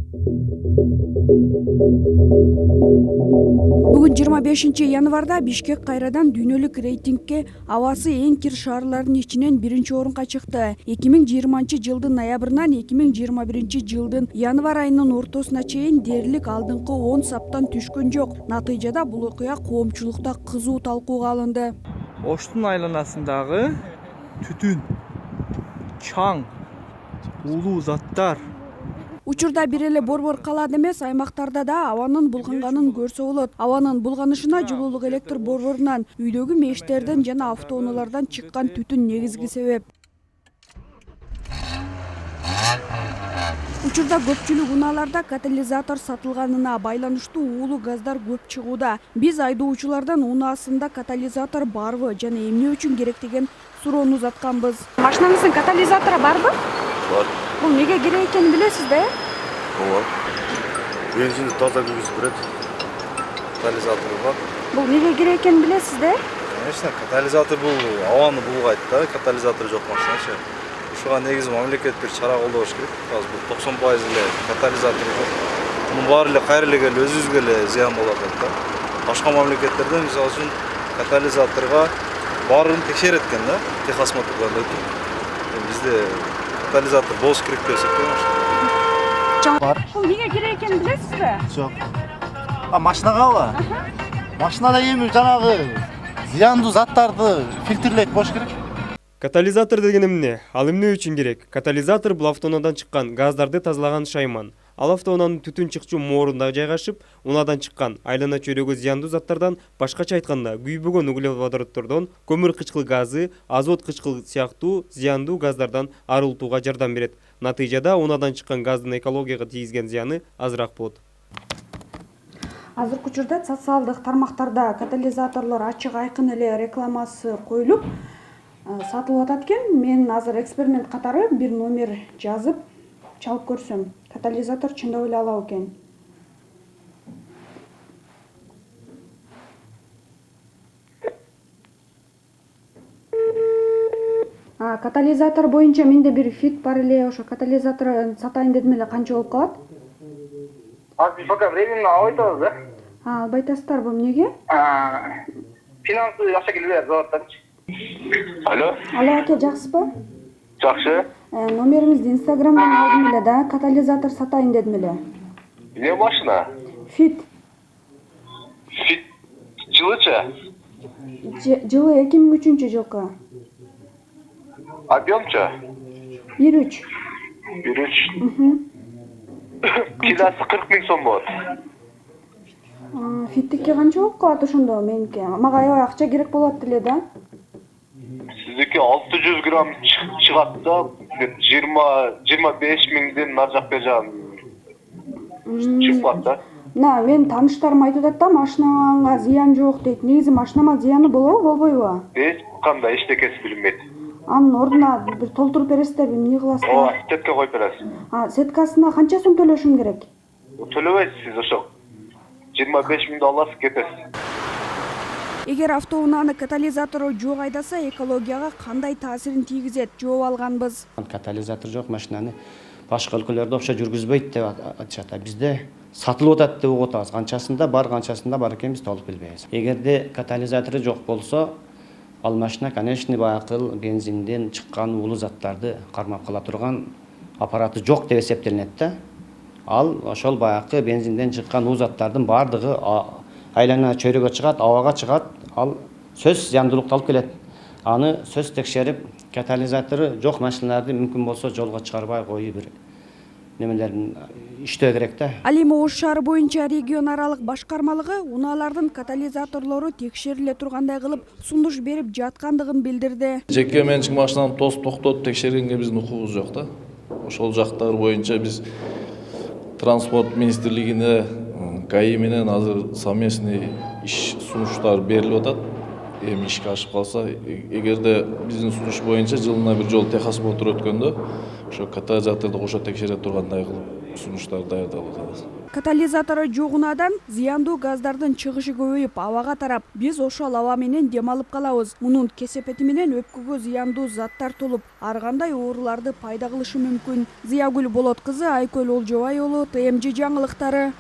Бүгүн 25 январда Бишкек кайрадан дүйнөлүк рейтингке абасы эң кир шаарлардын ичинен биринчи орунга чыкты. 2020-жылдын ноябрынан 2021-жылдын январь айынын ортосуна чейин дээрлик алдыңкы 10 саптан түшкөн жок. Натыйжада бул окуя коомчулукта кызуу талкууга алынды. Оштун айланасындагы түтүн, чаң, улуу заттар. Учурда бир эле Борбор калаат эмес, аймактарда да абанын булганганын көрсө болот. Абанын булганышына жылуулук электр борборунан, үйдөгү мештерден жана автоунаалардан чыккан түтүн негизги себеп. Учурда көпчүлүк унааларда катализатор сатылганына байланыштуу уулуу газдар көп чыгууда. Биз айдоочулардан унаасында катализатор барбы жана эмне үчүн керек деген суроону узатканбыз. Машинаңыздын катализатору барбы? Бар. Бул неге керек экенин билесиз да? Ооба. Бензинди таза күйгүзүп берет. Катализатору бар. Бул неге керек экенин билесиз да? Конечно, катализатор бул абаны булгайт да, катализатору жок машиначы. Ушуга негизи мамлекет бир чара колдош керек. Азыр бул 90% эле катализатору жок. Мунун баары эле кайра эле келип өзүбүзгө эле зыян болот да. Башка мамлекеттерде мисалы үчүн катализаторго баарын текшерет экен да, техосмотрдан өтүп. Бизде катализатор болуш керек деп эсептейм. Бар. Бул неге керек экенин билесизби? Жок. Машинагабы? Машинада эми жанагы зыяндуу заттарды фильтрлейт болуш керек. Катализатор деген эмне? Ал эмне үчүн керек? Катализатор бул автоунаадан чыккан газдарды тазалаган шайман. Ал автоунаанын түтүн чыкчу моорунда жайгашып, унаадан чыккан айлана чөйрөгө зыяндуу заттардан, башкача айтканда, күйбөгөн углеводороддордон, көмүр кычкыл газы, азот кычкыл сыяктуу зыяндуу газдардан арылтууга жардам берет. Натыйжада унаадан чыккан газдын экологияга тийгизген зыяны азыраак болот. Азыркы учурда социалдык тармактарда катализаторлор ачык айкын эле рекламасы коюлуп сатылып атат экен. Мен азыр эксперимент катары бир номер жазып чалып көрсөм, катализатор чындап эле алабы экен. Катализатор боюнча менде бир фит бар эле, ошо катализатор сатайын дедим эле, канча болуп калат? Азыр пока временно албай атабыз да. Албай атасыздарбы, эмнеге? Финансы акча келип берет заводтанчы. Алло. Алло, аке, жакшысызбы? Жакшы. Номериңизди Инстаграмдан алдым эле да, катализатор сатайын дедим эле. Эмне машина? Фит. Фит жылычы? Жылы 2003-жылкы. Объемчу? 1.3. 1.3. Килосы 40 000 сом болот. Фиттикке канча болуп калат ошондо меники? Мага аябай акча керек болот эле да. Сиздики 600 грамм чыгат да, 25 000ден нар жак бер жагын чыгып калат да. Мен тааныштарым айтып атат да, машинаңа зыян жок дейт. Негизи машинама зыяны болобу, болбойбу? Эч кандай эчтекеси билинбейт. Анын ордуна бир толтуруп бересиздерби, эмне кыласыздар? Ооба, сетке коюп бересиз. Сеткасына канча сом төлөшүм керек? Төлөбөйсүз сиз ошо. 25 000 аласыз, кетесиз. Эгер автоунааны катализатору жок айдаса, экологияга кандай таасирин тийгизет? Жооп алганбыз. Катализатор жок машинаны башка өлкөлөрдө окшо жүргүзбөйт деп айтышат. Бизде сатылып атат деп угуп атабыз. Канчасында бар экен биз толук билбейбиз. Эгерде катализатору жок болсо, ал машина, конечно, байакыл бензинден чыккан уулуу заттарды кармап кала турган аппараты жок деп эсептелинет да. Ал ошол баякы бензинден чыккан уулуу заттардын баардыгы айлана чөйрөгө чыгат, абага чыгат. Ал сөз зыяндуулукту алып келет. Аны сөз текшерип, катализатору жок машиналарды мүмкүн болсо жолго чыгарбай коюу бир немелерин иштөө керек да. Ал эми Ош шаары боюнча регион аралык башкармалыгы унаалардын катализаторлору текшериле тургандай кылып сунуш берип жаткандыгын билдирди. Жеке менчик машинаны токтотуп текшергенге биздин укугубуз жок да. Ошол жактар боюнча биз транспорт министрлигине, КАИ менен азыр совместный иш сунуштар берилип атат. Эми ишке ашып калса, эгерде биздин сунуш боюнча жылына бир жолу техосмотр өткөндө ошо катализаторду кошо текшере тургандай кылып сунуштар даярдалып атабыз. Катализатору жок унаадан зыяндуу газдардын чыгышы көбөйүп, абага тарап, биз ошол аба менен дем алып калабыз. Мунун кесепети менен өпкөгө зыяндуу заттар толуп, ар кандай ооруларды пайда кылышы мүмкүн. Зыягүл Болот кызы, Айкөл Олжобай уулу, ТМЖ жаңылыктары.